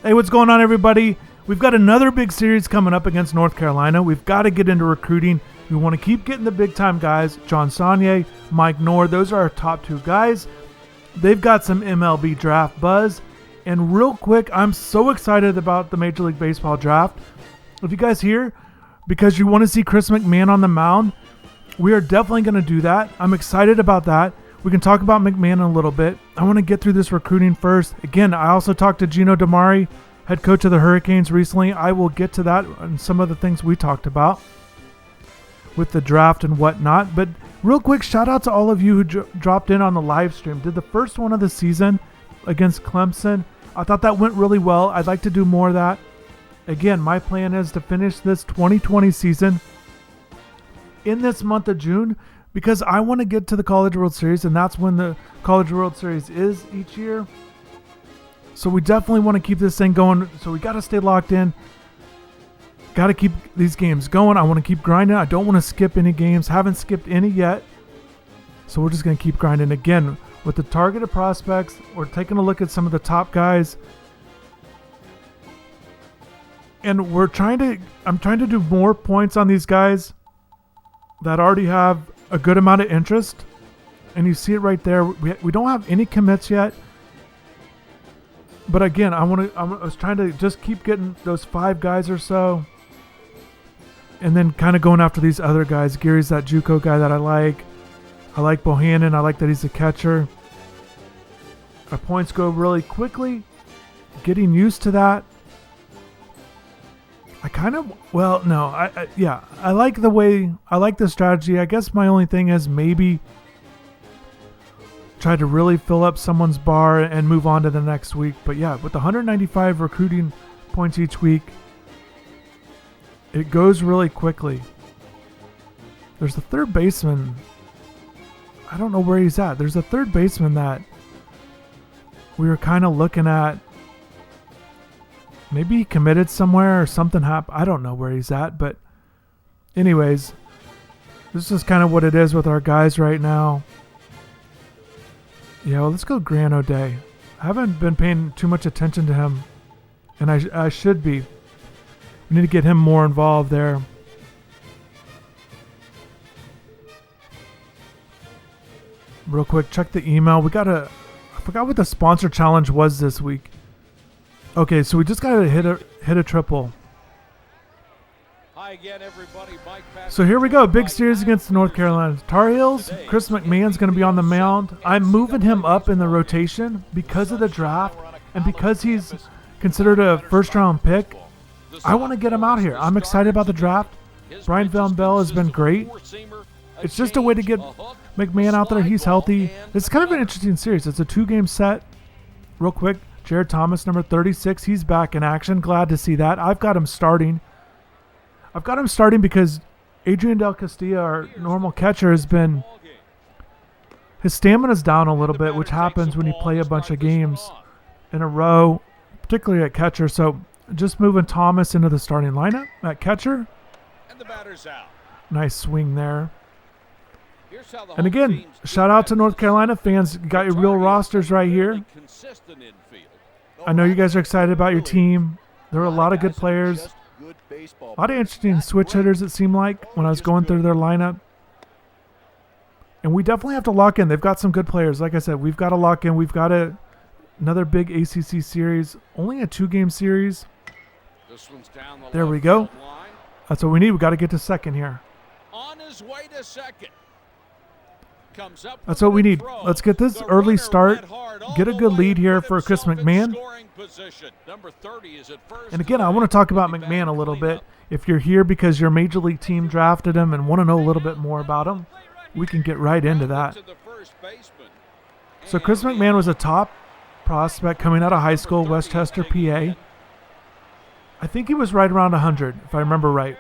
Hey, what's going on, everybody? We've got another big series coming up against North Carolina. We've got to get into recruiting. We want to keep getting the big-time guys. John Saunier, Mike Knorr, those are our top two guys. They've got some MLB draft buzz. And real quick, I'm so excited about the Major League Baseball draft. If you guys here, because you want to see Chris McMahon on the mound, we are definitely going to do that. I'm excited about that. We can talk about McMahon in a little bit. I want to get through this recruiting first. Again, I also talked to Gino DeMari, head coach of the Hurricanes, recently. I will get to that and some of the things we talked about with the draft and whatnot. But real quick, shout out to all of you who dropped in on the live stream. Did the first one of the season against Clemson. I thought that went really well. I'd like to do more of that. Again, my plan is to finish this 2020 season in this month of June, because I want to get to the College World Series, and that's when the College World Series is each year. So we definitely want to keep this thing going. So we got to stay locked in. Got to keep these games going. I want to keep grinding. I don't want to skip any games. Haven't skipped any yet. So we're just going to keep grinding. Again, with the targeted prospects, we're taking a look at some of the top guys. And I'm trying to do more points on these guys that already have a good amount of interest, and you see it right there. We don't have any commits yet, but again, I was trying to just keep getting those 5 guys or so, and then kind of going after these other guys. Gary's that JUCO guy that I like. I like Bohannon. I like that he's a catcher. Our points go really quickly. Getting used to that. I like the strategy. I guess my only thing is maybe try to really fill up someone's bar and move on to the next week. But yeah, with 195 recruiting points each week, it goes really quickly. There's a third baseman. I don't know where he's at. There's a third baseman that we were kind of looking at. Maybe he committed somewhere or something happened. I don't know where he's at, but anyways, this is kind of what it is with our guys right now. Yeah, well, let's go Grant O'Day. I haven't been paying too much attention to him, and I should be. We need to get him more involved there. Real quick, check the email. I forgot what the sponsor challenge was this week. Okay, so we just got to hit a triple. Hi again, everybody. So here we go. Big series against the North Carolina Tar Heels. Chris McMahon's going to be on the mound. I'm moving him up in the rotation because of the draft and because he's considered a first-round pick. I want to get him out here. I'm excited about the draft. Brian Van Bell has been great. It's just a way to get McMahon out there. He's healthy. It's kind of an interesting series. It's a 2-game set. Real quick. Jared Thomas, number 36, he's back in action. Glad to see that. I've got him starting because Adrian Del Castillo, our normal catcher, his stamina's down a little bit, which happens when you play a bunch of games in a row, particularly at catcher. So just moving Thomas into the starting lineup at catcher. And the batter's out. Nice swing there. And again, shout out to North Carolina fans. You got your real rosters right here. I know you guys are excited about your team. There are a lot of good players. A lot of interesting switch hitters, it seemed like, when I was going through their lineup. And we definitely have to lock in. They've got some good players. Like I said, we've got to lock in. We've got another big ACC series. Only a 2-game series. There we go. That's what we need. We got to get to second here. On his way to second. That's what we need. Let's get this early start. Get a good lead here for Chris McMahon. And again, I want to talk about McMahon a little bit. If you're here because your major league team drafted him and want to know a little bit more about him, we can get right into that. So Chris McMahon was a top prospect coming out of high school, Westchester, PA. I think he was right around 100, if I remember right.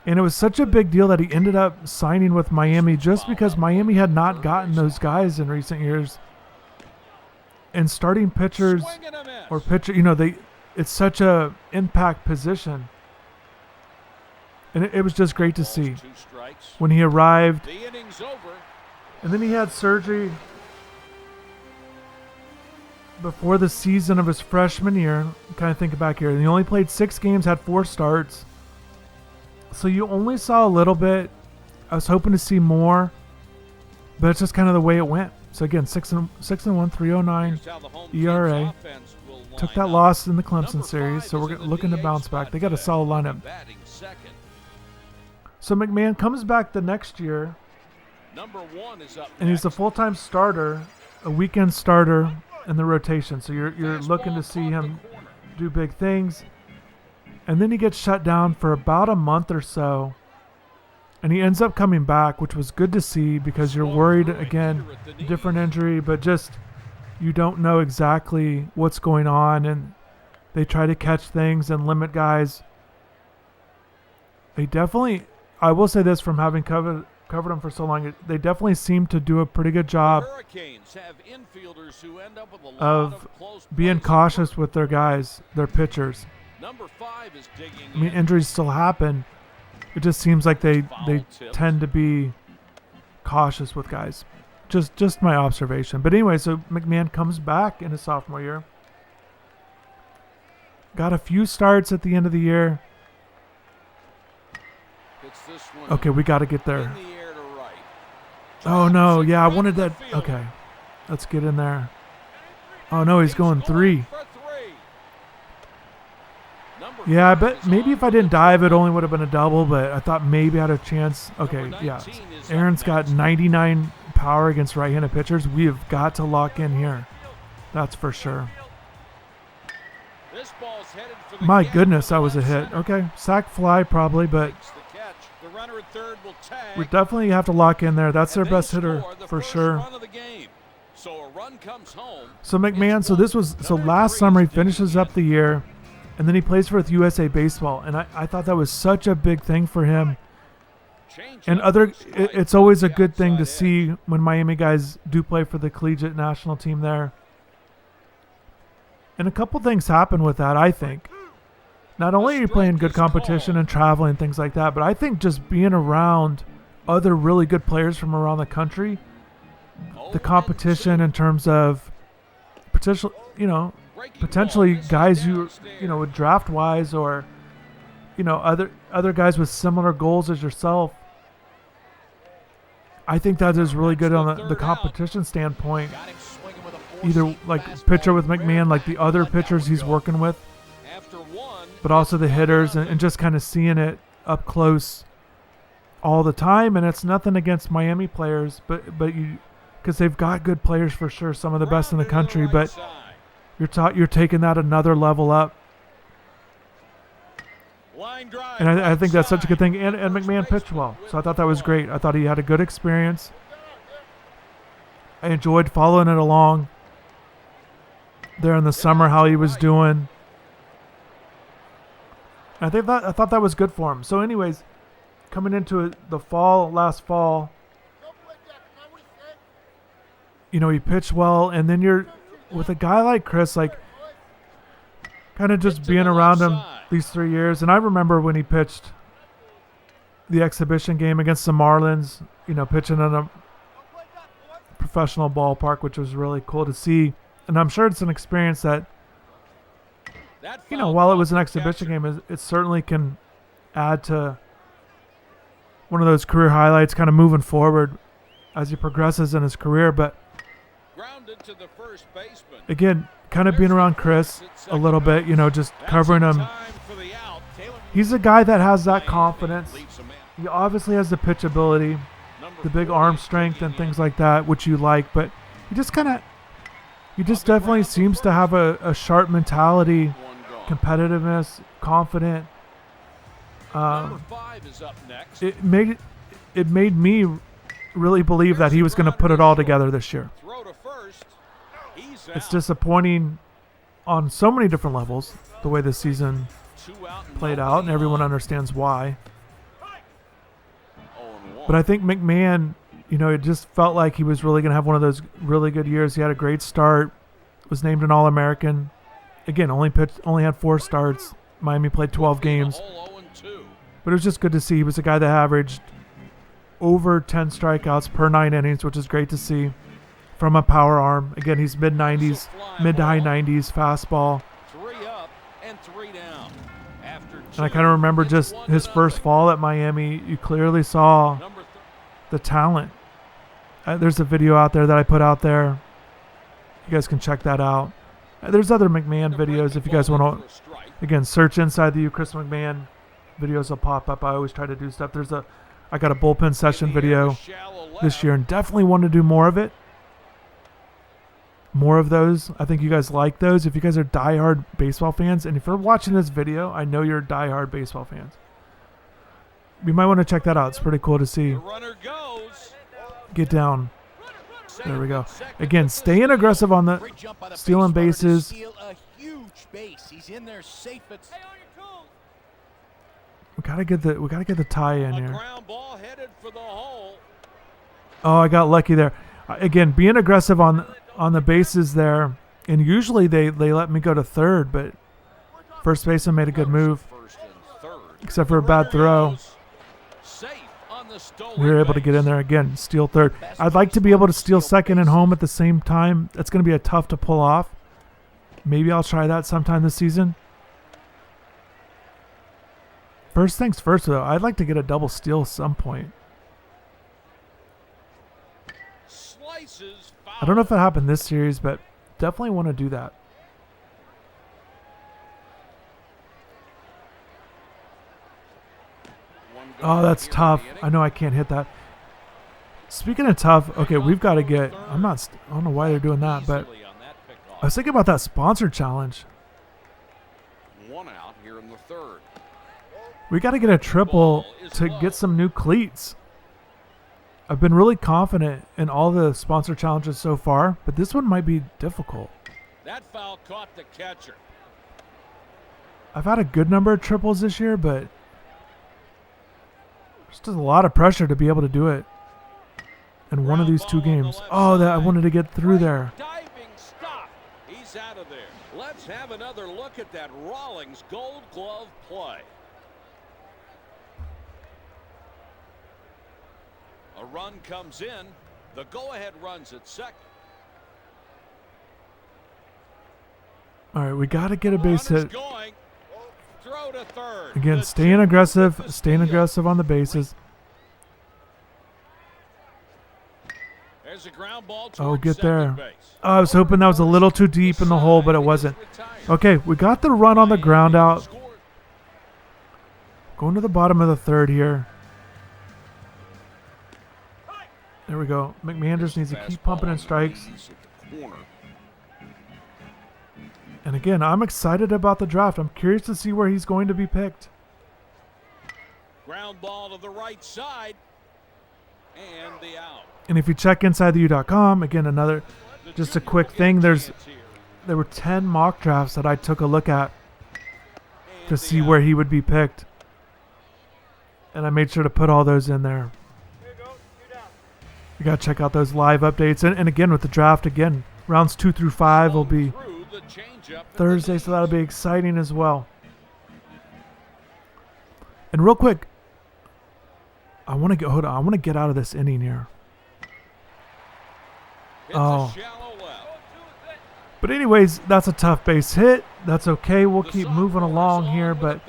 And it was such a big deal that he ended up signing with Miami just because Miami had not gotten those guys in recent years. And starting pitchers or it's such a impact position. And it was just great to see when he arrived. And then he had surgery before the season of his freshman year. Kind of thinking back here. He only played 6 games, had 4 starts. So you only saw a little bit. I was hoping to see more, but it's just kind of the way it went. So again, 6-1, 309 ERA. Took that loss in the Clemson series, so we're looking to bounce back. They got a solid lineup. So McMahon comes back the next year, and he's a full-time starter, a weekend starter in the rotation. So you're looking to see him do big things. And then he gets shut down for about a month or so. And he ends up coming back, which was good to see because you're worried, again, different injury, but just you don't know exactly what's going on. And they try to catch things and limit guys. They definitely, I will say this from having covered them for so long, they definitely seem to do a pretty good job of being cautious with their guys, their pitchers. I mean, injuries still happen. It just seems like they tend to be cautious with guys. Just my observation. But anyway, so McMahon comes back in his sophomore year. Got a few starts at the end of the year. Okay, we got to get there. Oh, no. Yeah, I wanted that. Okay. Let's get in there. Oh, no, he's going 3. Yeah, I bet maybe if I didn't dive, it only would have been a double, but I thought maybe I had a chance. Okay, yeah. Aaron's got 99 power against right-handed pitchers. We have got to lock in here. That's for sure. My goodness, that was a hit. Okay, sac fly probably, but we definitely have to lock in there. That's their best hitter for sure. So McMahon, so last summer he finishes up the year. And then he plays for USA Baseball, and I thought that was such a big thing for him. And it's always a good thing to see when Miami guys do play for the collegiate national team there. And a couple things happen with that, I think. Not only are you playing good competition and traveling and things like that, but I think just being around other really good players from around the country, the competition in terms of potentially guys with draft wise or other guys with similar goals as yourself. I think that is really good on the competition standpoint. Either like pitcher with McMahon, like the other pitchers he's working with, but also the hitters and just kind of seeing it up close all the time. And it's nothing against Miami players, but because they've got good players for sure, some of the best in the country, but you're taking that another level up. And I think that's such a good thing. And McMahon pitched well. So I thought that was great. I thought he had a good experience. I enjoyed following it along there in the summer, how he was doing. I thought that was good for him. So anyways, coming into the last fall, he pitched well. And then you're with a guy like Chris, like kind of just being around him these 3 years. And I remember when he pitched the exhibition game against the Marlins, pitching in a professional ballpark, which was really cool to see. And I'm sure it's an experience that, while it was an exhibition game, it certainly can add to one of those career highlights kind of moving forward as he progresses in his career. But again, kind of being around Chris a little bit, just covering him. He's a guy that has that confidence. He obviously has the pitch ability, the big arm strength and things like that, which you like, but he just definitely seems to have a sharp mentality, competitiveness, confident. It made me really believe that he was going to put it all together this year. It's disappointing on so many different levels, the way this season played out, and everyone understands why. But I think McMahon, it just felt like he was really going to have one of those really good years. He had a great start, was named an All-American. Again, only had 4 starts. Miami played 12 games. But it was just good to see. He was a guy that averaged over 10 strikeouts per 9 innings, which is great to see. from a power arm. Again, he's mid-90s, mid to high 90s fastball. 3 up and 3 down. After And I kind of remember just his first fall at Miami. You clearly saw the talent. There's a video out there that I put out there. You guys can check that out. There's other McMahon videos if you guys want to. Again, search Inside the U Chris McMahon. Videos will pop up. I always try to do stuff. I got a bullpen session video this year and definitely want to do more of it. More of those. I think you guys like those. If you guys are diehard baseball fans, and if you're watching this video, I know you're diehard baseball fans. You might want to check that out. It's pretty cool to see. Get down. There we go. Again, staying aggressive on the stealing bases. We gotta get the tie in here. Oh, I got lucky there. Again, being aggressive on the bases there, and usually they let me go to third, but first baseman made a good move, except for a bad throw. We were able to get in there again, steal third. I'd like to be able to steal second and home at the same time. That's going to be a tough to pull off. Maybe I'll try that sometime this season. First things first, though, I'd like to get a double steal at some point. I don't know if it happened this series, but definitely want to do that. Oh, that's tough. I know I can't hit that. Speaking of tough, okay, we've got to get... I don't know why they're doing that, but I was thinking about that sponsor challenge. 1 out here in the third. We got to get a triple to get some new cleats. I've been really confident in all the sponsor challenges so far, but this one might be difficult. That foul caught the catcher. I've had a good number of triples this year, but there's just a lot of pressure to be able to do it in one of these 2 games. Oh, that I wanted to get through there. Diving stop. He's out of there. Let's have another look at that Rawlings Gold Glove play. A run comes in. The go-ahead runs at second. All right, we got to get a base hit. Throw to third. Again, staying aggressive on the bases. There's a ground ball Oh, get second there. base. Oh, I was hoping that was a little too deep in the hole, but it wasn't. Okay, we got the run on the ground out. Going to the bottom of the third here. There we go. McMahon just needs to keep pumping in strikes. And again, I'm excited about the draft. I'm curious to see where he's going to be picked. Ground ball to the right side. And the out. And if you check InsideTheU.com, again, just a quick thing. There were 10 mock drafts that I took a look at to see where he would be picked. And I made sure to put all those in there. You got to check out those live updates. And again, with the draft, again, rounds 2 through 5 will be Thursday, so that'll be exciting as well. And real quick, I want to get out of this inning here. Oh. But anyways, that's a tough base hit. That's okay. We'll keep moving along here. But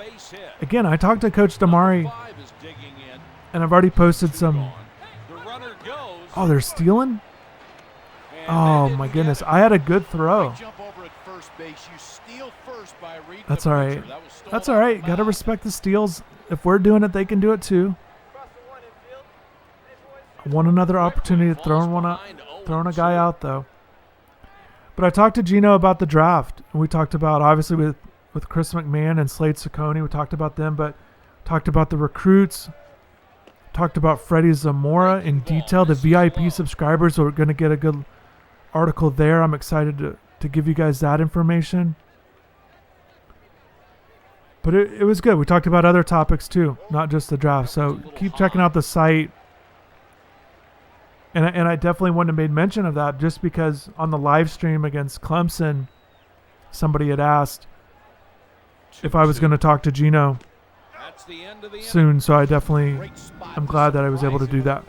again, I talked to Coach Damari, and I've already posted some. Oh, they're stealing? Oh, my goodness. I had a good throw. That's all right. That's all right. Got to respect the steals. If we're doing it, they can do it too. I want another opportunity of throwing a guy out, though. But I talked to Gino about the draft. And we talked about, obviously, with Chris McMahon and Slade Ciccone. We talked about them, but talked about the recruits. Talked about Freddie Zamora in detail. The VIP subscribers are going to get a good article there. I'm excited to give you guys that information. But it was good. We talked about other topics too, not just the draft. So keep checking out the site. And I definitely wouldn't have made mention of that just because on the live stream against Clemson, somebody had asked if I was going to talk to Gino soon. So I'm glad that I was able to do that.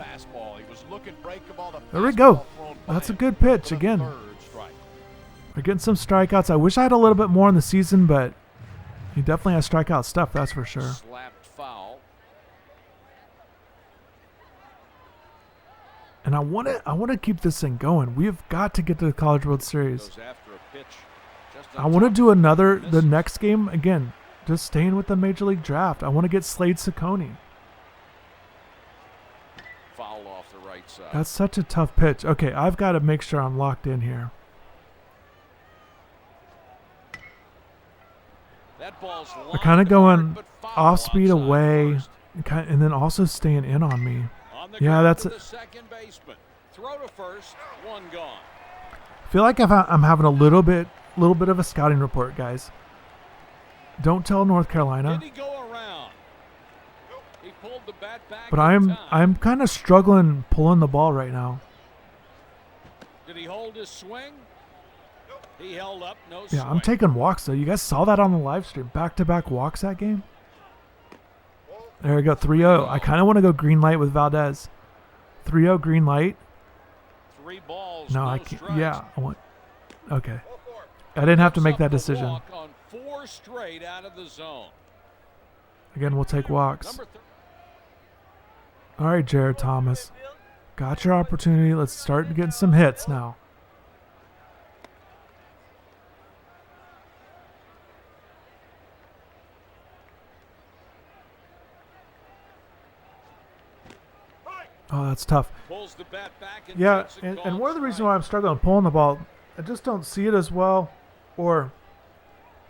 There we go. That's a good pitch again. We're getting some strikeouts. I wish I had a little bit more in the season, but he definitely has strikeout stuff, that's for sure. Slapped foul. And I want to keep this thing going. We've got to get to the College World Series. Goes after a pitch. I want to do the next game again. Just staying with the Major League Draft. I want to get Slade Ciccone. Foul off the right side. That's such a tough pitch. Okay, I've got to make sure I'm locked in here. That ball's They're kind of going off speed away, and then also staying in on me. Yeah, that's it. Throw to first, one gone. I feel like I'm having a little bit of a scouting report, guys. Don't tell North Carolina. Did he go around? He pulled the bat back. But I'm kind of struggling pulling the ball right now. Did he hold his swing? He held up, no Yeah, swing. I'm taking walks though. You guys saw that on the live stream. Back-to-back walks that game. There we go, 3-0. I kind of want to go green light with Valdez. 3-0 green light. 3 balls, No, no I can't. strikes. Yeah, I want. Okay. I didn't have to make that decision. Walk on 4 straight out of the zone. Again, we'll take walks. Number All right, Jared Thomas. Got your opportunity. Let's start getting some hits now. Oh, that's tough. pulls the bat back and Yeah, takes a and called one of the reasons strike. why I'm struggling pulling the ball, I just don't see it as well, or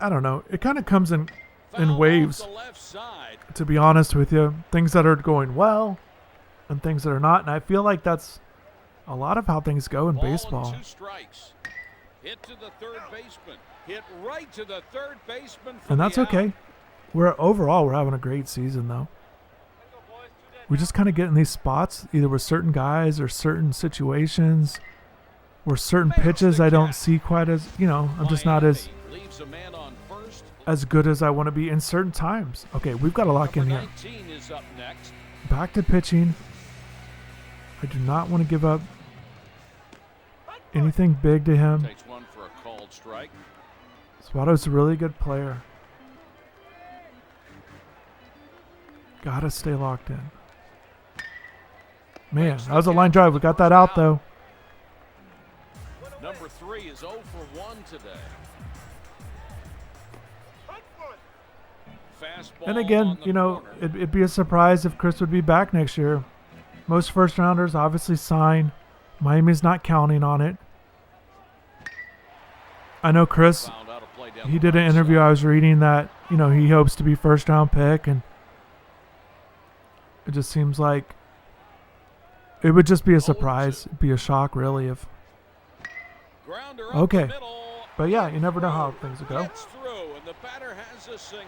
I don't know. It kind of comes in Foul off waves, the left side. to be honest with you. Things that are going well and things that are not, and I feel like that's a lot of how things go in Ball and baseball. 2 strikes. Hit to the third baseman. Hit right to the third baseman. For And that's the out. okay. Overall we're having a great season though. We just kind of get in these spots either with certain guys or certain situations or certain pitches I don't see quite as, I'm just not as Leaves a man on first. good as I want to be in certain times. Okay, we've got to lock in Number here. 19 is up next. Back to pitching. I do not want to give up anything big to him. Takes one for a called strike. Swato's a really good player. Gotta stay locked in. Man, that was a line drive. We got that out though. Number 3 is 0 for 1 today. Fastball And again, on the corner. it'd be a surprise if Chris would be back next year. Most first rounders obviously sign. Miami's not counting on it. I know Chris, Fouled out a play down he the did an right interview side. I was reading that, he hopes to be first round pick, and it just seems like it would just be a surprise. It'd be a shock really if Grounder up Okay. the middle. But yeah, you never know how things will go. Gets through, and the batter has a single.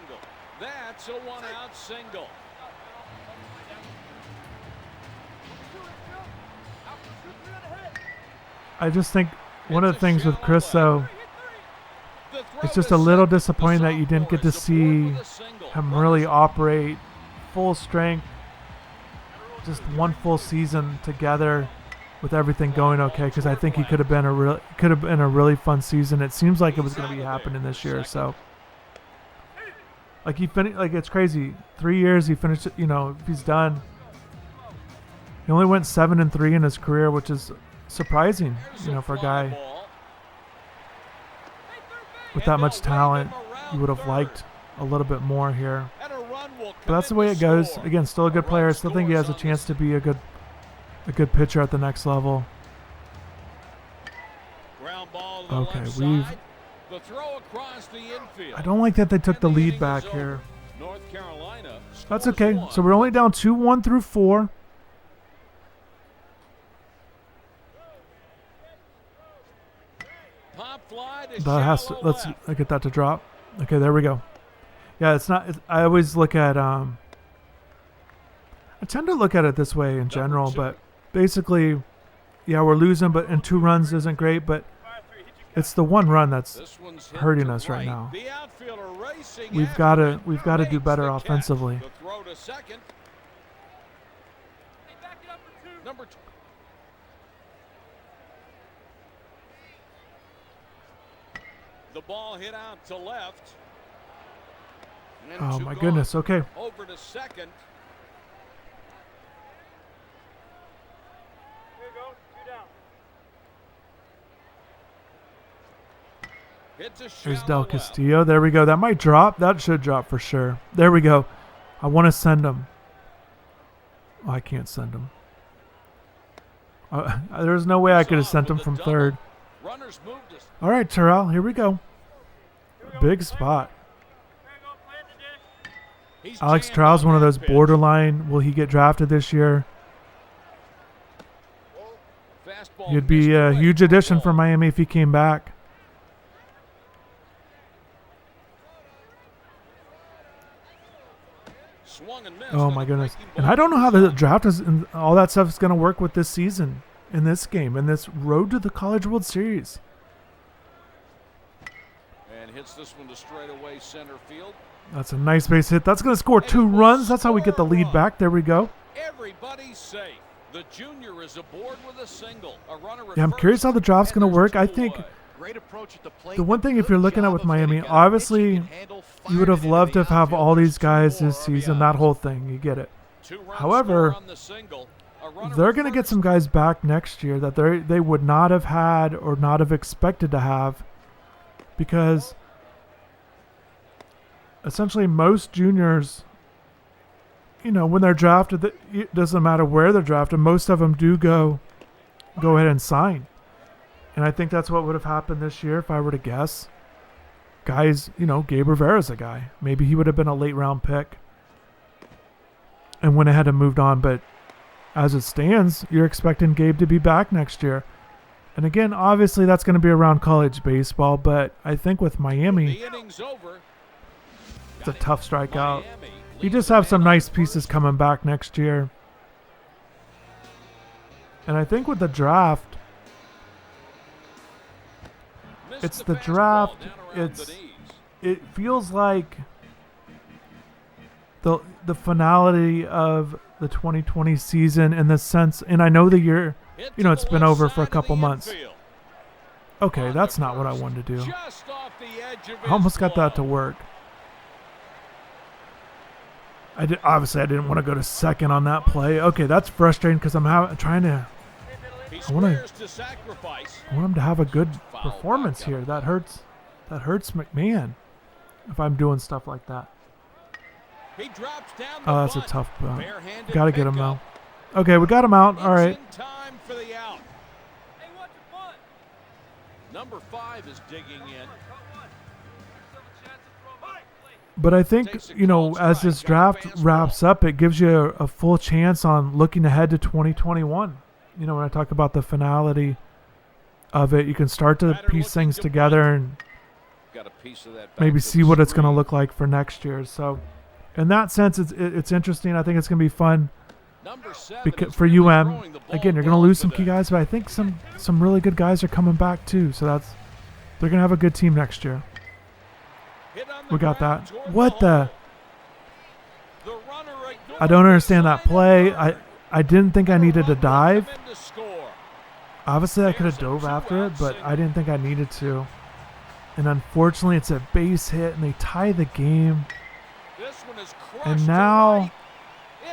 That's a 1-out single. I just think one of the things with Chris though, The throw it's just to a little second. disappointing The that you didn't get to sophomore is see aboard with a single. him really operate full strength, just one full season together with everything going okay, because I think he could have been a really fun season. It seems like it was going to be happening this year. So like it's crazy. 3 years he finished, if he's done. He only went 7-3 in his career, which is surprising, for a guy with that much talent. You would have liked a little bit more here. And a run will But that's the way it goes. Again, still a good player. I still think he has a chance to be a good pitcher at the next level. Ground ball to the Okay, left we've. side. The throw across the infield. I don't like that they took And the the lead inning back is here. over. North Carolina That's scores okay. one. So we're only down 2-1 through 4. Pop fly to That has to. shallow Let's left. get that to drop. Okay, there we go. Yeah, it's not. I always look at. I tend to look at it this way in general, but basically, yeah, we're losing, but and 2 runs isn't great, but it's the 1 run that's This one's hit hurting to us right now. The outfielder racing We've after it, got to do makes better the catch. offensively. The throw to second. Number 2. The ball hit out to left. And Oh two my gone. goodness. Okay. Over to second. Here you go. 2 down. Hits a There's shallow Del left. Castillo. There we go. That might drop. That should drop for sure. There we go. I want to send him. Oh, I can't send him. There's no way I could have sent him from third. Runners moved us. All right, Terrell. Here we go. Big spot. Here you go. Plant the dish. He's Alex jammed Terrell's on one of that those pitch. borderline. Will he get drafted this year? Fastball He'd be missed a away. huge addition for Ball. Miami if he came back. Swung and missed Oh on my a goodness. breaking And ball. I don't know how the draft is and all that stuff is going to work with this season, in this game, in this road to the College World Series. And hits this one to straightaway center field. That's a nice base hit. That's going to score 2 runs. That's how we get the lead back. There we go. Everybody's safe. The junior is aboard with a single. A runner at Yeah, I'm first, curious how the draft's and going to there's work. I 2 think away. Great approach at the plate. the one thing, if Good you're looking at job with of Miami, hitting out. obviously Pitching can handle, you would fired have it loved into to the have had all outfield. these guys There's this 2 more season, RBIs. that whole thing. You get it. 2 runs However, score on the single. A runner They're at going to get first. some guys back next year that they would not have had or not have expected to have, because essentially most juniors, you know, when they're drafted, it doesn't matter where they're drafted, most of them do go ahead and sign. And I think that's what would have happened this year if I were to guess. Guys, you know, Gabe Rivera's a guy. Maybe he would have been a late round pick and went ahead and moved on, but as it stands, you're expecting Gabe to be back next year. And again, obviously that's going to be around college baseball, but I think with Miami, The inning's over. it's a tough strikeout. Miami You leads just the have some man on nice pieces first. coming back next year. And I think with the draft, Missed it's the the fastball draft, down around the it's- knees. it feels like the finality of the 2020 season in the sense, and I know the year, Hit you know, to it's the been left over for side a of couple the months. infield. Okay, On that's to not what I first. wanted to do. Just off the edge of I almost his got that to glove. work. Obviously I didn't want to go to second on that play. Okay, that's frustrating because I'm trying to. He I wanna- squares to sacrifice. I want him to have a good Foul performance back here. out. That hurts. That hurts McMahon if I'm doing stuff like that. He drops down the Oh, that's a bunt. tough. Barehanded Got to get him pickup. though. Okay, we got him out. All right. It's in time for the out. Hey, watch your bunt. Number 5 is digging in. Cut one. Still a chance to throw back. But I think, Takes a you know, called as strike. this Got a draft fastball. wraps up, it gives you a full chance on looking ahead to 2021. You know, when I talk about the finality of it, you can start to Batter piece looking things to together bunt. and Got a piece of that back maybe to see the what it's going to screen. look like for next year. So, in that sense, it's interesting. I think it's going to be fun Number 7 because is for really UM. throwing the ball Again, you're going to well lose some today. key guys, but I think some really good guys are coming back too. So they're going to have a good team next year. Hit on the We got ground that. toward What the the? hole. The runner ignored I don't the understand that sign of play. third. I didn't think I needed to Run dive. brings them in to score. Obviously, I could have There's a dove after it, 2-out but single. I didn't think I needed to. And unfortunately, it's a base hit, and they tie the game. This one is crushed And to now right.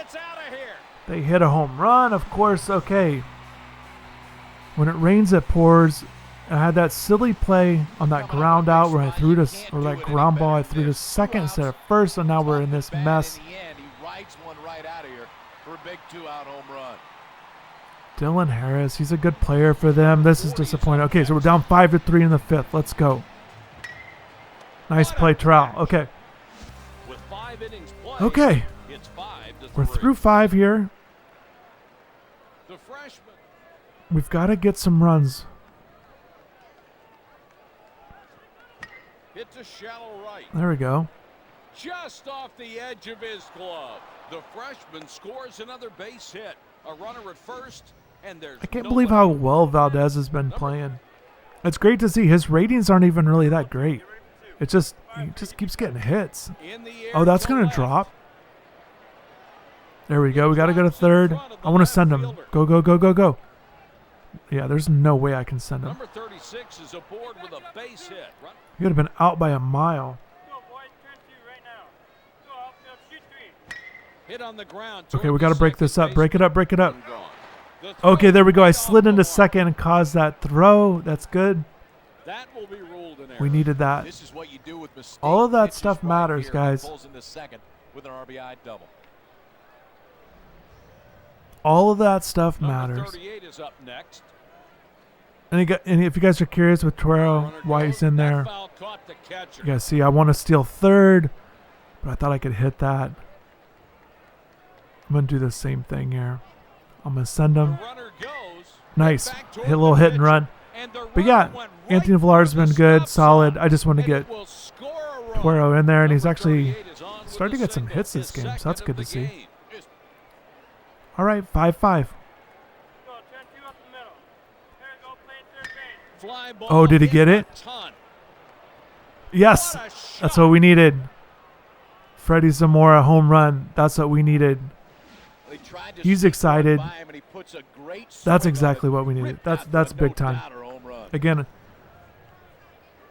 It's out of here. they hit a home run. Of course, okay. When it rains, it pours. I had that silly play on that ground out where I threw to, or that ground ball I threw to second instead of first, and now we're in this mess. In the end, he rides one right out of here for a big 2-out home run. Dylan Harris, he's a good player for them. This is disappointing. Okay, so we're down 5-3 in the fifth. Let's go. Nice play, Terrell. Okay. With 5 innings played, Okay. it's 5-3. We're through 5 here. The freshman. We've got to get some runs. Hits a shallow right. There we go. Just off the edge of his glove. The freshman scores another base hit. A runner at first, and there's I can't nobody. believe how well Valdez has been playing. It's great to see. His ratings aren't even really that great. It just he just keeps getting hits. In the air Oh, that's to going to left. drop. There we go. We got to go to third. I want to send him. Go, go, go, go, go. Yeah, there's no way I can send him. Number 36 is aboard with a base hit. He would have been out by a mile. Go, boys. Turn 2 right now. Go, outfield. Shoot 3. Hit on the ground. Okay, we got to break this up. Break it up. Break it up. The throw Okay, there we go. I slid into off. second and caused that throw. That's good. That will be ruled an error. We needed that. This is what you do with mistakes. All of that Pitches stuff right matters, here. guys. Pulls into second with an RBI double. All of that stuff Number matters. 38 is up next. And if you guys are curious with Torero, Runner why goes. he's in That there, foul caught the catcher. you guys see, I want to steal third, but I thought I could hit that. I'm going to do the same thing here. I'm going to send The him. runner goes. Nice. Back toward Hit a little the hit and pitcher, run. and the But runner yeah, went Anthony right Villar's for the been good, stop solid. sign, I just want to and get it will score a run. Torero in there, and he's Number actually 38 is on with starting to a get some single, hits this his game, so that's second good of to the see. game. All right, 5-5. Go, turn 2 up the middle. There you go, playing third base. Fly ball Oh, did he hit get a it? ton. Yes, What a shot. that's what we needed. Freddie Zamora home run. That's what we needed. They tried to He's sneak excited. one by him, and he puts a great swing That's on exactly it. what we needed. Ripped That's out for a big time. no-doubter home run. Again,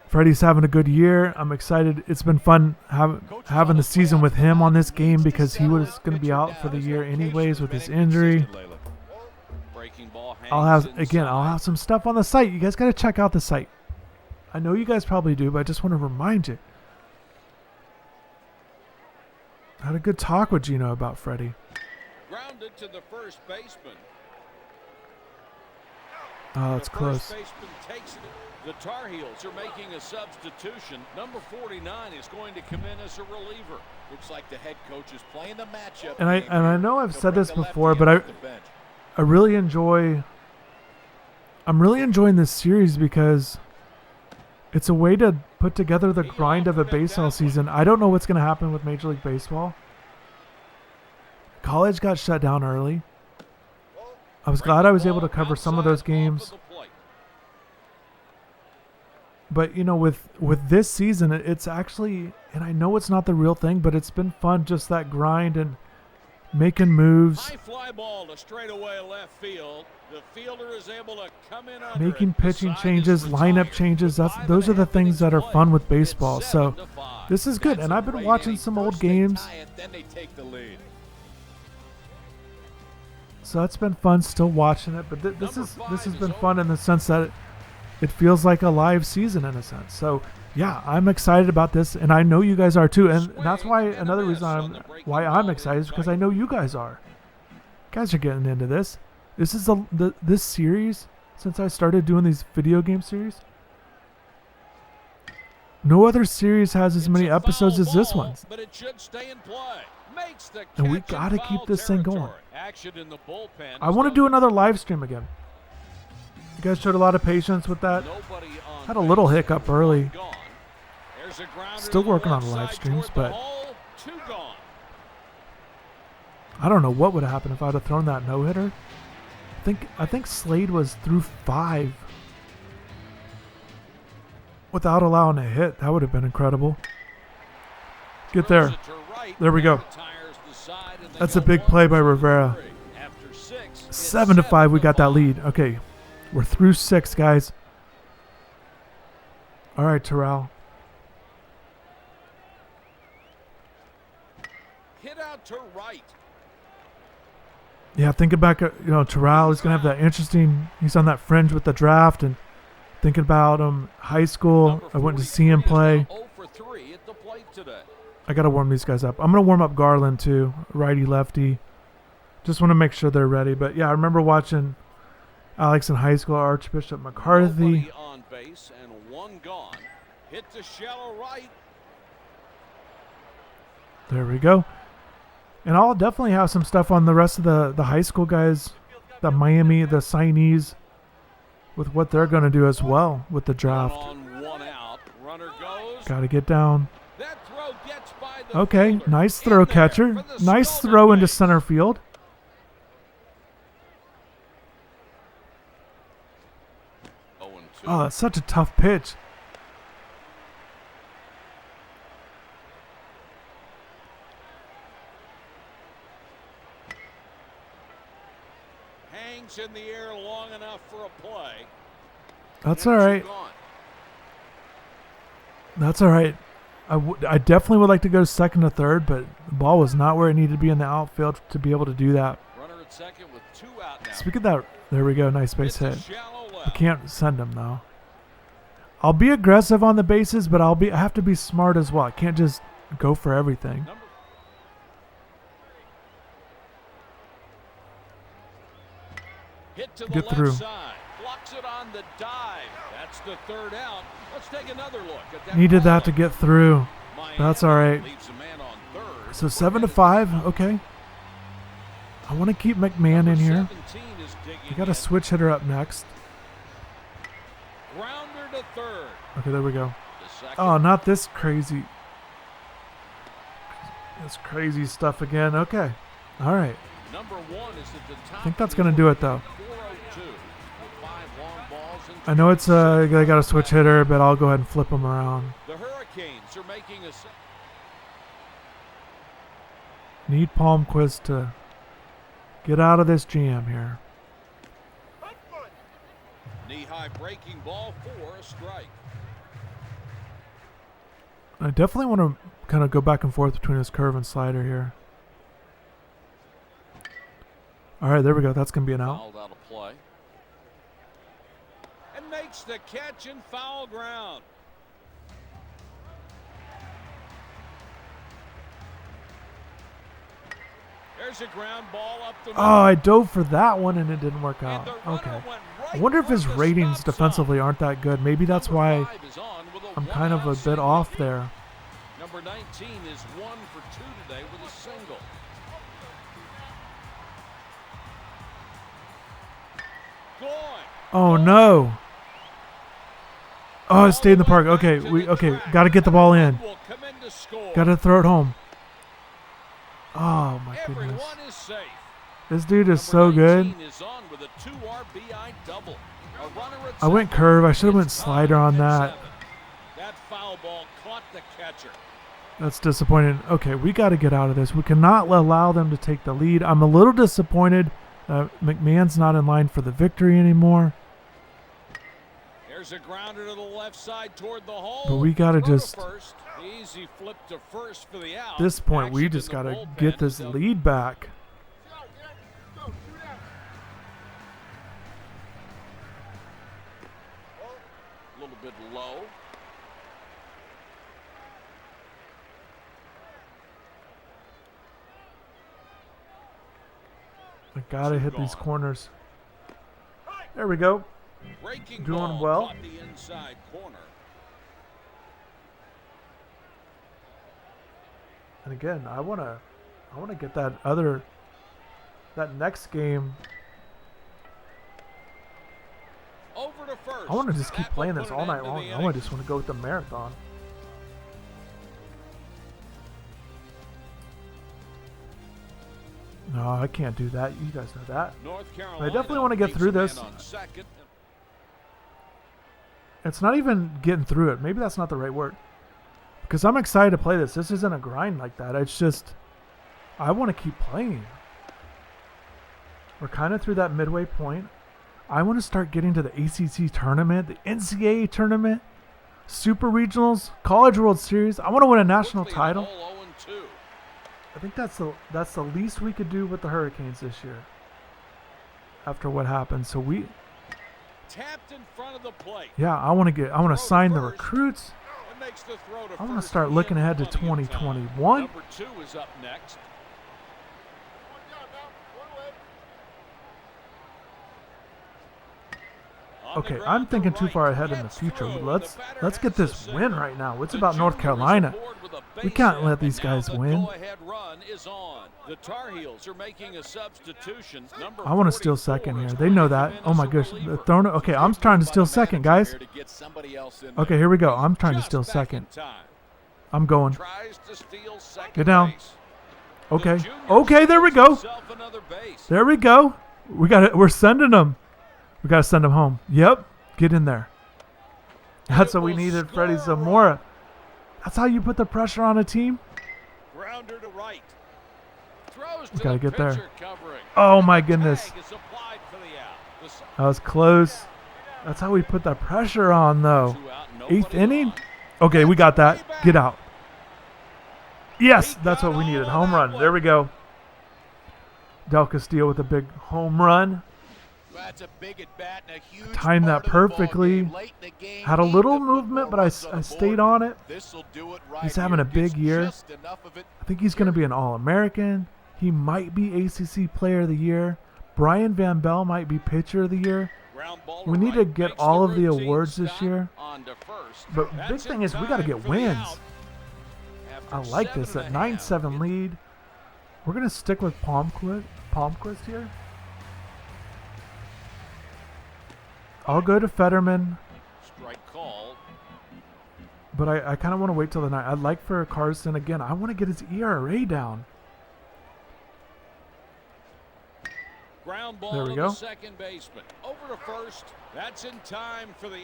Freddie's having a good year. I'm excited. It's been fun having the season with him on this game because he was going to be out for the year anyways with his injury. Breaking ball I'll hangs have inside. some stuff on the site. You guys got to check out the site. I know you guys probably do, but I just want to remind you. I had a good talk with Gino about Freddie. Grounded to the first baseman. Oh, it's The close. first baseman takes it. The Tar Heels are making a substitution. Number 49 is going to come in as a reliever. Looks like the head coach is playing the matchup. And I game and I here. know I've He'll said bring this the before, lefty but in off the bench. I'm really enjoying this series because it's a way to put together the grind of a baseball season. I don't know what's going to happen with Major League Baseball. College got shut down early. I was glad I was able to cover some of those games. But, you know, with this season, it's actually, and I know it's not the real thing, but it's been fun, just that grind and making moves, High fly ball to straightaway left field. The fielder is able to come in under making it. The pitching side changes, is lineup retired. changes. With Those are the 5.5 things that are innings fun with played. baseball. It's So 7-5. this is good, That's and a I've been great watching inning. some old First they games. tie it, then they take the lead. So that's been fun still watching it, but this has been fun in the sense that it feels like a live season in a sense. So yeah, I'm excited about this, and I know you guys are too, and that's why another reason why I'm excited is because I know you guys are. You guys are getting into this. This is this series since I started doing these video game series. No other series has as many episodes as this one. But it should stay in play. Makes the And we catch in gotta keep foul this thing going. territory. Action in the bullpen. I want to do another live stream again. You guys showed a lot of patience with that. Nobody on Had a little base hiccup and one early. gone. There's a grounder Still to the working on left the live side streams, toward but the hole. 2 gone. I don't know what would have happened if I'd have thrown that no-hitter. I think Slade was through 5 without allowing a hit. That would have been incredible. Get there. Throws it to right. There we go. Retires the side, and they That's a go big 1, play by 2, Rivera. 3. After 6, it's 7-5, we got that 7-5. lead. Okay, we're through 6, guys. All right, Terrell. Hit out to right. Yeah, thinking back, Terrell is going to have that interesting, he's on that fringe with the draft, and thinking about high school, Number I went to see him 43 is play. now 0 for 3 at the plate today. I got to warm these guys up. I'm going to warm up Garland too, righty lefty. Just want to make sure they're ready. But yeah, I remember watching Alex in high school, Archbishop McCarthy. Nobody on base and 1 gone. Hit to shallow right. There we go. And I'll definitely have some stuff on the rest of the high school guys, the Miami, the signees, with what they're going to do as well with the draft. 1 on, 1 out. Runner goes. Got to get down. That throw gets by the Okay, fielder. nice In throw, there catcher. for the Nice stolen throw into base. center field. Oh, and 2. Oh, that's such a tough pitch. hangs in the air long enough for a play. That's all right. That's all right. I definitely would like to go second to third, but the ball was not where it needed to be in the outfield to be able to do that. Runner at second with 2 out now. Speaking of that, there we go. Nice base hit. Shallow I left. can't send him though. I'll be aggressive on the bases, but I have to be smart as well. I can't just go for everything. Hit to the Get left through. side. Blocks it on the dive. That's the 3rd out. Let's take another look at that. Needed that to get through. Miami That's all right. leaves a man on 3rd. So 7-5. Okay. I want to keep McMahon in here. 17 is digging We got a in. switch hitter up next. Grounder to 3rd. Okay, there we go. The second. Oh, not this crazy. This crazy stuff again. Okay. All right. Number 1 is at the top. I think that's going to do it, though. 402 with 5 long balls and I know it's they got a switch hitter, but I'll go ahead and flip them around. the Hurricanes are making a Need Palmquist to get out of this jam here. knee-high breaking ball for a strike. I definitely want to kind of go back and forth between this curve and slider here. All right, there we go. That's going to be an out. Fouled out of play. And makes the catch in foul ground. There's a ground ball up the middle. Oh, I dove for that one and it didn't work And out. the runner Okay. went I right wonder if his on the ratings stop defensively aren't that good. Maybe that's sign. why Number 5 is on with a I'm kind of a one-out bit single. off there. Number 19 is 1 for 2 today with a single. Going. Oh no. Oh, it stayed in the park. Okay, got to get the ball in. Will come in to score. Got to throw it home. Oh my goodness. Everyone is safe. This dude is so Number good. 19 is on with a 2 RBI double. A runner at I went second. curve. I should have went It's slider on 5 that. and 7. That foul ball caught the catcher. That's disappointing. Okay, we got to get out of this. We cannot allow them to take the lead. I'm a little disappointed. McMahon's not in line for the victory anymore. There's a grounder to the left side toward the hole. But we got to Throw just, first. Easy flip to first for the out. at this point, we Action just in got the to bullpen get this to lead back. A little bit low. I got to hit these corners. There we go. Breaking Doing ball well. caught the inside corner. And again, I want to get that next game. Over to first. I want to just keep That will playing put this an all end night to the long. I inning. just want to go with the marathon. No, I can't do that. You guys know that. North Carolina I definitely want to get leaves through a man this. on second. It's not even getting through it. Maybe that's not the right word. Because I'm excited to play this. This isn't a grind like that. It's just, I want to keep playing. We're kind of through that midway point. I want to start getting to the ACC tournament, the NCAA tournament, Super Regionals, College World Series. I want to win a national Quickly in a title. hole, 0-2. I think that's the least we could do with the Hurricanes this year. After what happened, so we, Tapped in front of the plate. yeah, I want to sign the recruits. And makes the throw to I want to first. start He looking had ahead to plenty of time. 2021. Number 2 is up next. On the Okay, ground I'm to thinking too right. far ahead in the Gets future. through. Let's The batter get has this the win single. right now. It's The about North junior is Carolina. aboard with a We base can't hit, let these and now guys the win. go-ahead run is on. The Tar Heels are making a substitution. Number I want to steal 44 second here. is They know bringing that. him in Oh as my a gosh, the reliever. thrown. Okay, I'm trying to steal second, guys. To get somebody else in Okay, there. here we go. I'm trying to Just steal back in second. time. I'm going. Tries to steal second Get down. base. Okay. The junior Okay, there we steals go. himself another base. There we go. We got it. We're sending them. We got to send them home. Yep. Get in there. That's what we will needed, score Freddie a Zamora. That's how you put the pressure on a team. Grounder to right. Throws We to gotta the get there. pitcher covering. Oh my And the goodness. tag is applied for the side. That was close. That's how we put that pressure on, though. 2 out, nobody 8th inning? on. Okay, we got that. Way back. Get out. Yes, He that's got what we all needed. of Home that run. one. There we go. Del Castillo with a big home run. That's a big at bat and a huge Timed that part of the ball perfectly. game. Late in the game, Had a need little to put movement, more but runs I the stayed board. on it. This'll do it right He's here. having a big Gets year. just enough of it. I think he's going to be an All-American. He might be ACC Player of the Year. Brian Van Bell might be Pitcher of the Year. Ground ball We to need to right, get makes all of the routine awards this stop year. on to first. But big That's thing in is we got to time get for the wins. out. After I like this 7 at and a half, 9-7 lead. We're going to stick with Palmquist here. I'll go to Fetterman, Strike called. but I kind of want to wait till the 9th. I'd like for Carson again. I want to get his ERA down. Ground ball There we to go. the second baseman. Over to first. That's in time for the...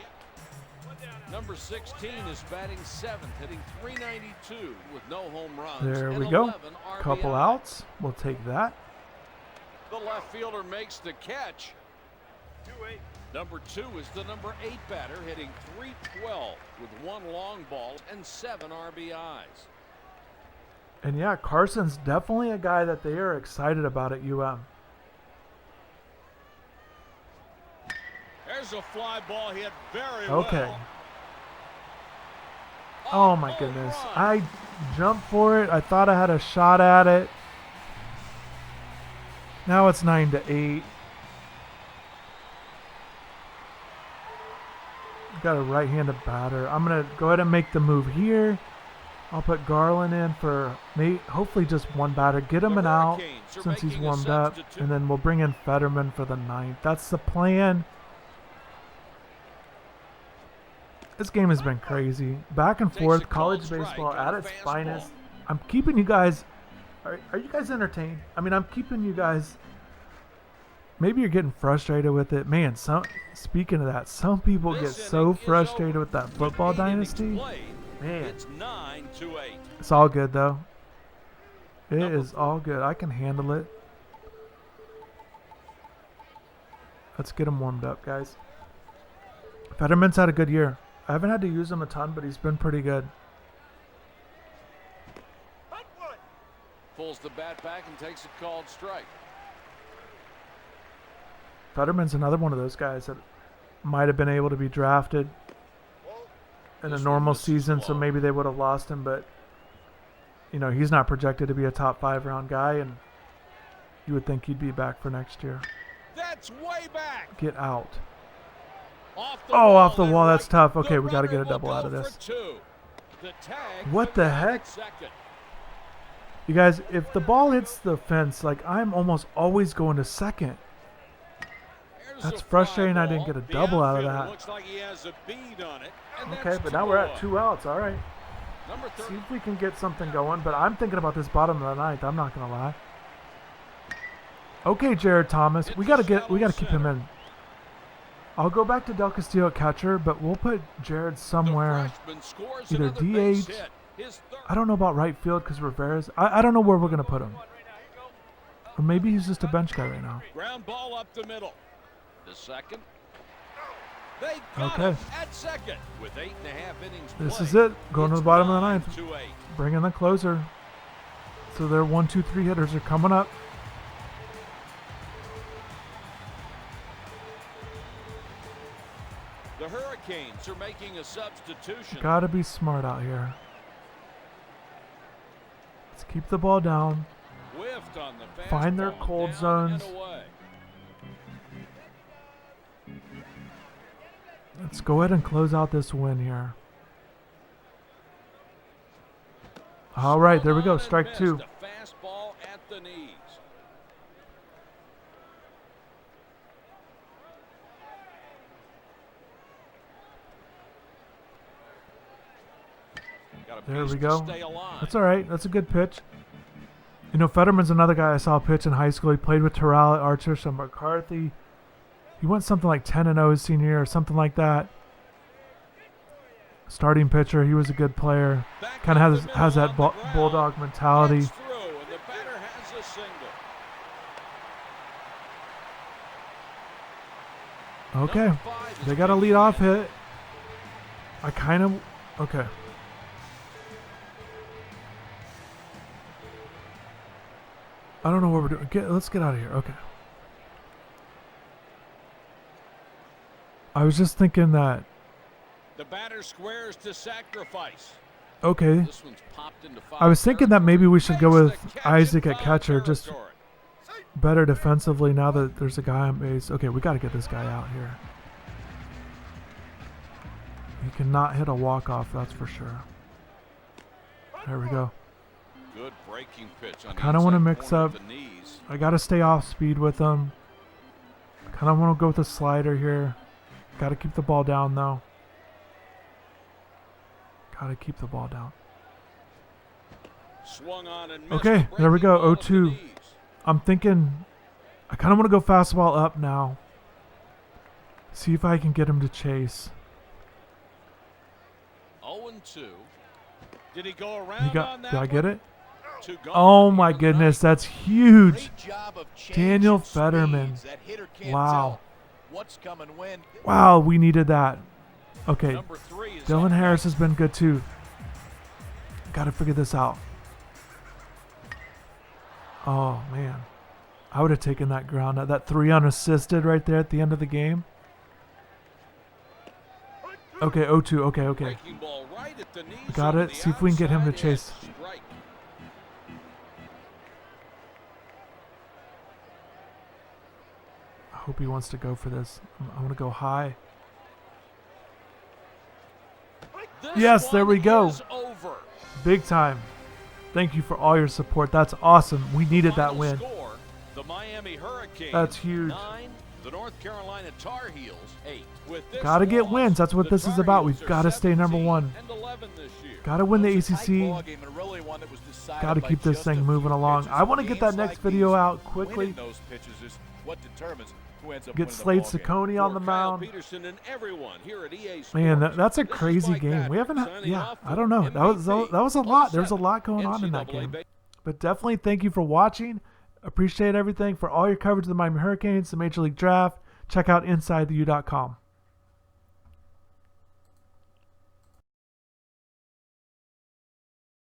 Number 16 is batting 7th, hitting .392 with no home runs. There and we go. 11 RBI. Couple outs. We'll take that. The left fielder makes the catch. 2-8. Number 2 is the number 8 batter, hitting .312 with 1 long ball and 7 RBIs. And yeah, Carson's definitely a guy that they are excited about at UM. There's a fly ball hit very Okay. well. Oh my goodness. I jumped for it. I thought I had a shot at it. Now it's 9-8. Got a right-handed batter. I'm going to go ahead and make the move here. I'll put Garland in for hopefully just one batter. Get him an out since he's warmed up. And then we'll bring in Fetterman for the 9th. That's the plan. This game has been crazy. Back and forth. College baseball at its finest. I'm keeping you guys... Are you guys entertained? I mean, I'm keeping you guys... Maybe you're getting frustrated with it. Man, speaking of that, some people get so frustrated with that football dynasty. Man. It's 9-8. It's all good, though. It is all good. I can handle it. Let's get him warmed up, guys. Fetterman's had a good year. I haven't had to use him a ton, but he's been pretty good. Pulls the bat back and takes a called strike. Fetterman's another one of those guys that might have been able to be drafted in a normal season, so maybe they would have lost him, but you know, he's not projected to be a top 5 round guy, and you would think he'd be back for next year. That's way back. Get out. Off the wall. That's tough. Okay, The we got to get a runner double will out of go this. for 2. The tag What for the Brown heck? at second. You guys, if the ball hits the fence, like I'm almost always going to second. There's That's a fly frustrating I didn't ball. get a The double out of outfielder that. Looks like he has a bead on it. And Okay, that's but now we're at 2 2 outs. All right. Number See 30. if we can get something going, but I'm thinking about this bottom of the 9th. I'm not going to lie. Okay, Jared Thomas. We got to keep him in. I'll go back to Del Castillo at catcher, but we'll put Jared somewhere. The freshman scores Either another base DH. hit. His third. I don't know about right field because Rivera's. I don't know where we're going to put him. Or maybe he's just a bench guy right now. Ground ball up the middle. The second. They got Okay. him at second with 8.5 innings This played. is it. Going to It's the bottom of the 9th. 9-8. Bring in the closer. So their 1, 2, 3 hitters are coming up. The Hurricanes are making a substitution. Got to be smart out here. Let's keep the ball down. Whiffed on the Find their fastball, cold down zones. and away. Let's go ahead and close out this win here. All right, there we go. Swung on and Strike missed. 2. A fastball at the knees. Got a There piece we to go. stay alive. That's all right. That's a good pitch. You know, Fetterman's another guy I saw pitch in high school. He played with Terrell at Archer, some McCarthy. He went something like 10-0 his senior year or something like that. Starting pitcher. He was a good player. Back Kind up of the middle has that on the ground. bulldog mentality. Gets through, and the batter has a single. Okay. Number 5 is They got a batting lead-off ninth. hit. I kind of... Okay. I don't know what we're doing. Let's get out of here. Okay. I was just thinking that... The batter squares to sacrifice. Okay. This one's popped into foul I was thinking that maybe we should go territory. with Makes the catch Isaac in at foul catcher. Just territory. better defensively now that there's a guy on base. Okay, we got to get this guy out here. He cannot hit a walk-off, that's for sure. There we go. Good breaking pitch on the Kind of want to inside mix corner up. of the knees. I got to stay off speed with him. Kind of want to go with a slider here. Got to keep the ball down, though. Got to keep the ball down. Swung on and missed. Okay, there we Breaking go, ball at the 0-2. knees. I'm thinking I kind of want to go fastball up now. See if I can get him to chase. 0-2. Did he go around He on got. that Did I get one? it? Two gone Oh here my in the goodness, ninth. that's huge. Great job of changing Daniel speeds. Fetterman. That hitter can't Wow. tell what's coming when. Wow, we needed that. Okay, Number 3 is Dylan up Harris next. has been good too. Got to figure this out. Oh man, I would have taken that ground out. That 3 unassisted right there at the end of the game. Okay, 0-2. Okay. Breaking ball right at the knees Got over it. the See if we can get him to outside chase. edge. Strike. I hope he wants to go for this. I want to go high. This Yes, there one we go. is over. Big time. Thank you for all your support. That's awesome. We needed that Final win. Score, the Miami Hurricanes That's huge. 9, the North Carolina Tar Heels 8. With this Gotta get loss, wins. That's what the this is Tar about. Heels We've are got to stay number 17 one. and 11 this year. Got to win the It was a tight ACC. ball game and really one that was decided Got to by keep this just a thing few moving along. pitches. I want to get that Games next like video these, out quickly. winning those pitches is what determines who ends up Get winning the Slade ball game. Ciccone on the For Kyle mound. Peterson and everyone here at EA Man, Sports, that's a this is crazy Mike game. We Patrick haven't. signing Yeah, off I for don't know. That was a lot. There's a lot going on in that NCAA game. But definitely thank you for watching. Appreciate everything for all your coverage of the Miami Hurricanes, the Major League Draft. Check out InsideTheU.com.